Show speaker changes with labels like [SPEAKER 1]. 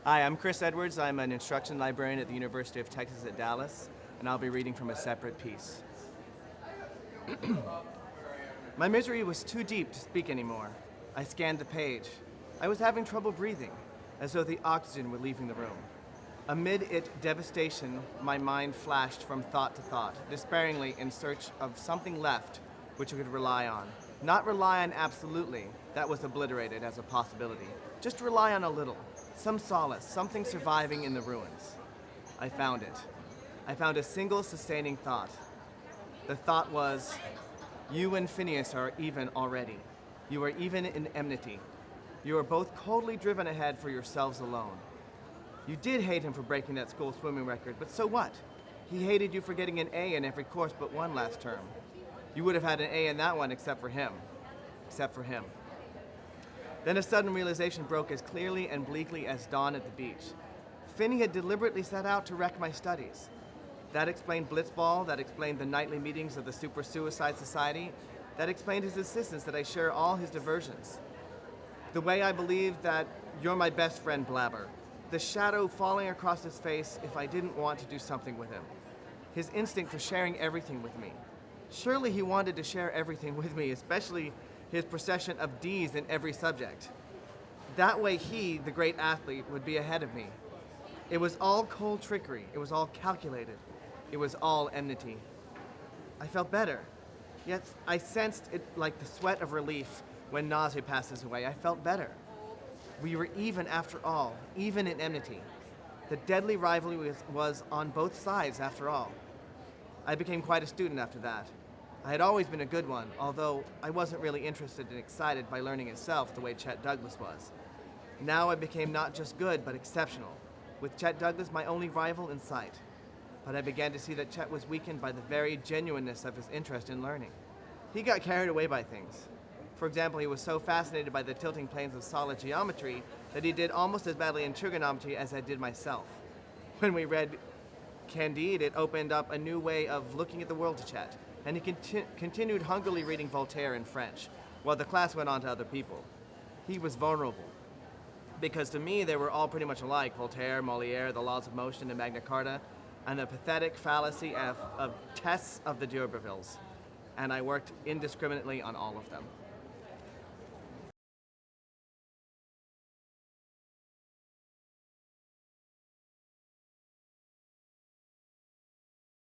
[SPEAKER 1] Hi, I'm Chris Edwards. I'm an instruction librarian at the University of Texas at Dallas, and I'll be reading from a separate piece. My misery was too deep to speak anymore. I scanned the page. I was having trouble breathing, as though the oxygen were leaving the room. Amid its devastation, my mind flashed from thought to thought, despairingly in search of something left which I could rely on. Not rely on absolutely, that was obliterated as a possibility. Just rely on a little, some solace, something surviving in the ruins. I found it. I found a single sustaining thought. The thought was, you and Phineas are even already. You are even in enmity. You are both coldly driven ahead for yourselves alone. You did hate him for breaking that school swimming record, but so what? He hated you for getting an A in every course but one last term. You would have had an A in that one except for him. Except for him. Then a sudden realization broke as clearly and bleakly as dawn at the beach. Finney had deliberately set out to wreck my studies. That explained Blitzball, that explained the nightly meetings of the Super Suicide Society, that explained his insistence that I share all his diversions. The way I believe that you're my best friend blabber. The shadow falling across his face if I didn't want to do something with him. His instinct for sharing everything with me. Surely he wanted to share everything with me, especially his procession of D's in every subject. That way he, the great athlete, would be ahead of me. It was all cold trickery. It was all calculated. It was all enmity. I felt better. Yet I sensed it like the sweat of relief when nausea passes away. I felt better. We were even after all, even in enmity. The deadly rivalry was on both sides after all. I became quite a student after that. I had always been a good one, although I wasn't really interested and excited by learning itself the way Chet Douglas was. Now I became not just good, but exceptional, with Chet Douglas my only rival in sight. But I began to see that Chet was weakened by the very genuineness of his interest in learning. He got carried away by things. For example, he was so fascinated by the tilting planes of solid geometry that he did almost as badly in trigonometry as I did myself. When we read Candide, it opened up a new way of looking at the world to Chet, and he continued hungrily reading Voltaire in French, while the class went on to other people. He was vulnerable, because to me they were all pretty much alike: Voltaire, Molière, the laws of motion, and Magna Carta, and the pathetic fallacy of tests of the d'Urbervilles, and I worked indiscriminately on all of them.